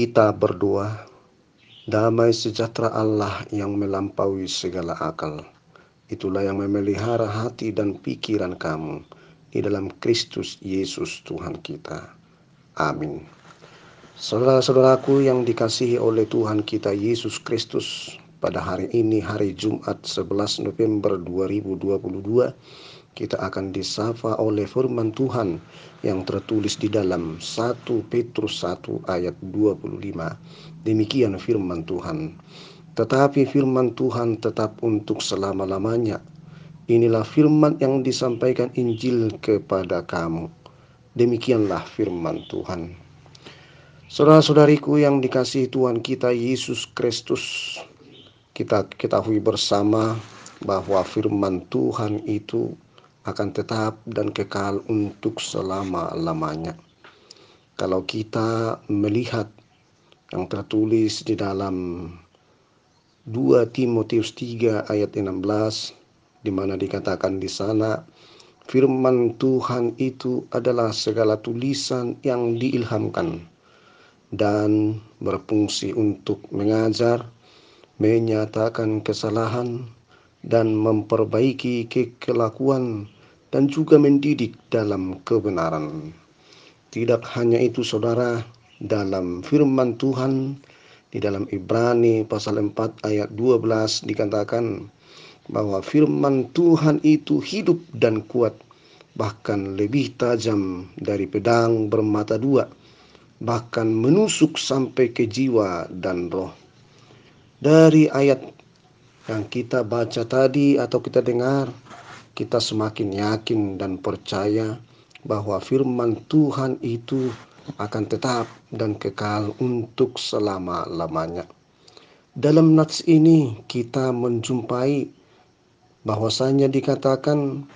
Kita berdoa, damai sejahtera Allah yang melampaui segala akal. Itulah yang memelihara hati dan pikiran kamu di dalam Kristus Yesus Tuhan kita. Amin. Saudara-saudaraku yang dikasihi oleh Tuhan kita Yesus Kristus, pada hari ini, hari Jumat 11 November 2022, kita akan disapa oleh firman Tuhan yang tertulis di dalam 1 Petrus 1 ayat 25. Demikian firman Tuhan. Tetapi firman Tuhan tetap untuk selama-lamanya. Inilah firman yang disampaikan Injil kepada kamu. Demikianlah firman Tuhan. Saudara-saudariku yang dikasihi Tuhan kita Yesus Kristus, kita ketahui bersama bahwa firman Tuhan itu akan tetap dan kekal untuk selama-lamanya. Kalau kita melihat yang tertulis di dalam 2 Timotius 3 ayat 16, di mana dikatakan di sana, firman Tuhan itu adalah segala tulisan yang diilhamkan dan berfungsi untuk mengajar, menyatakan kesalahan, dan memperbaiki kelakuan, dan juga mendidik dalam kebenaran. Tidak hanya itu saudara, dalam firman Tuhan di dalam Ibrani pasal 4 ayat 12 dikatakan bahwa firman Tuhan itu hidup dan kuat, bahkan lebih tajam dari pedang bermata dua, bahkan menusuk sampai ke jiwa dan roh. Dari ayat yang kita baca tadi atau kita dengar, kita semakin yakin dan percaya bahwa firman Tuhan itu akan tetap dan kekal untuk selama-lamanya. Dalam nats ini kita menjumpai bahwasanya dikatakan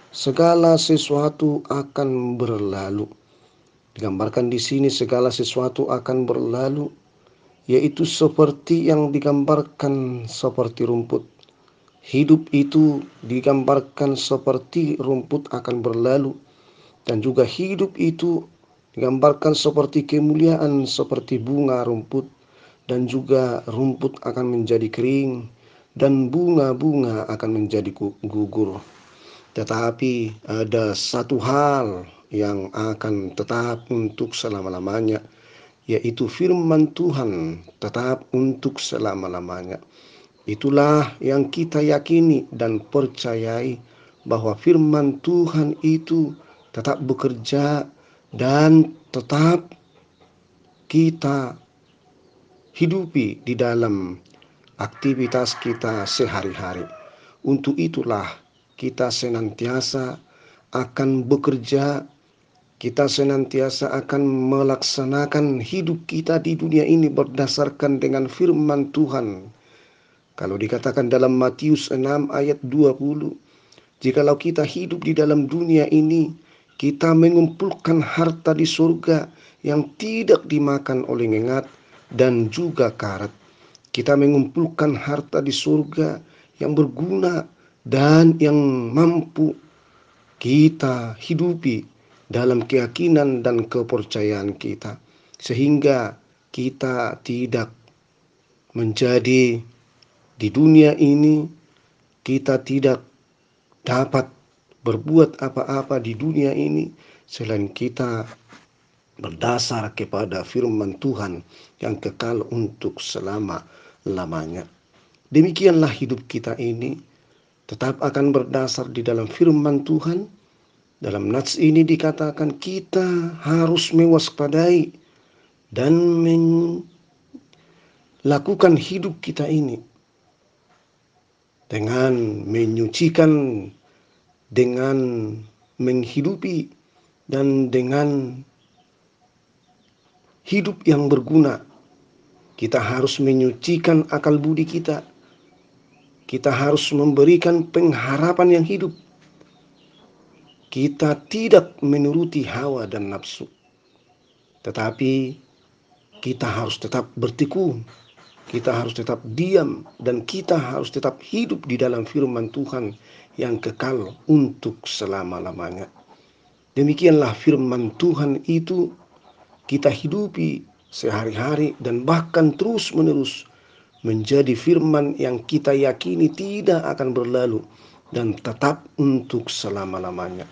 segala sesuatu akan berlalu. Digambarkan di sini segala sesuatu akan berlalu, yaitu seperti yang digambarkan seperti rumput. Hidup itu digambarkan seperti rumput akan berlalu, dan juga hidup itu digambarkan seperti kemuliaan seperti bunga rumput, dan juga rumput akan menjadi kering dan bunga-bunga akan menjadi gugur. Tetapi ada satu hal yang akan tetap untuk selama-lamanya, yaitu firman Tuhan tetap untuk selama-lamanya. Itulah yang kita yakini dan percayai, bahwa firman Tuhan itu tetap bekerja dan tetap kita hidupi di dalam aktivitas kita sehari-hari. Untuk itulah kita senantiasa akan bekerja, kita senantiasa akan melaksanakan hidup kita di dunia ini berdasarkan dengan firman Tuhan. Kalau dikatakan dalam Matius 6 ayat 20, jikalau kita hidup di dalam dunia ini, kita mengumpulkan harta di surga yang tidak dimakan oleh ngengat dan juga karat. Kita mengumpulkan harta di surga yang berguna dan yang mampu kita hidupi dalam keyakinan dan kepercayaan kita, sehingga kita tidak menjadi di dunia ini, kita tidak dapat berbuat apa-apa di dunia ini selain kita berdasar kepada firman Tuhan yang kekal untuk selama-lamanya. Demikianlah hidup kita ini tetap akan berdasar di dalam firman Tuhan. Dalam nats ini dikatakan kita harus mewaspadai dan melakukan hidup kita ini dengan menyucikan, dengan menghidupi, dan dengan hidup yang berguna. Kita harus menyucikan akal budi kita. Kita harus memberikan pengharapan yang hidup. Kita tidak menuruti hawa dan nafsu, tetapi kita harus tetap bertekun, kita harus tetap diam, dan kita harus tetap hidup di dalam firman Tuhan yang kekal untuk selama-lamanya. Demikianlah firman Tuhan itu kita hidupi sehari-hari dan bahkan terus-menerus menjadi firman yang kita yakini tidak akan berlalu dan tetap untuk selama-lamanya.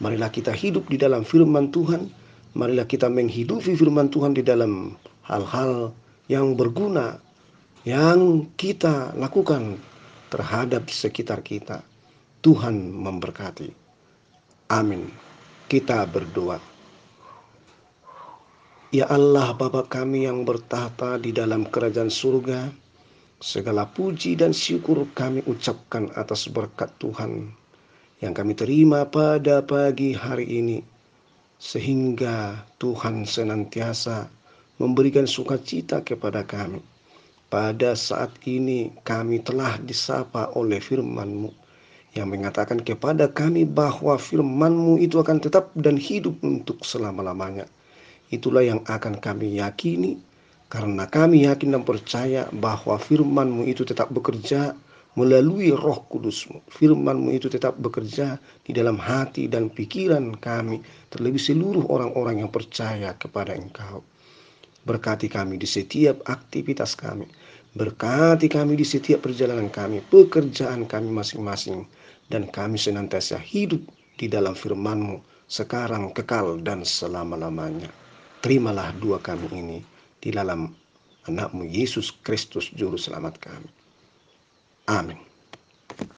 Marilah kita hidup di dalam firman Tuhan. Marilah kita menghidupi firman Tuhan di dalam hal-hal yang berguna yang kita lakukan terhadap sekitar kita. Tuhan memberkati. Amin. Kita berdoa. Ya Allah, Bapa kami yang bertahta di dalam kerajaan surga, segala puji dan syukur kami ucapkan atas berkat Tuhan yang kami terima pada pagi hari ini, sehingga Tuhan senantiasa memberikan sukacita kepada kami. Pada saat ini kami telah disapa oleh firman-Mu yang mengatakan kepada kami bahwa firman-Mu itu akan tetap dan hidup untuk selama-lamanya. Itulah yang akan kami yakini, karena kami yakin dan percaya bahwa firman-Mu itu tetap bekerja melalui Roh Kudus-Mu. Firman-Mu itu tetap bekerja di dalam hati dan pikiran kami, terlebih seluruh orang-orang yang percaya kepada Engkau. Berkati kami di setiap aktivitas kami. Berkati kami di setiap perjalanan kami, pekerjaan kami masing-masing. Dan kami senantiasa hidup di dalam firman-Mu, sekarang, kekal, dan selama-lamanya. Terimalah doa kami ini di dalam Anak-Mu Yesus Kristus Juru Selamat kami. Amin.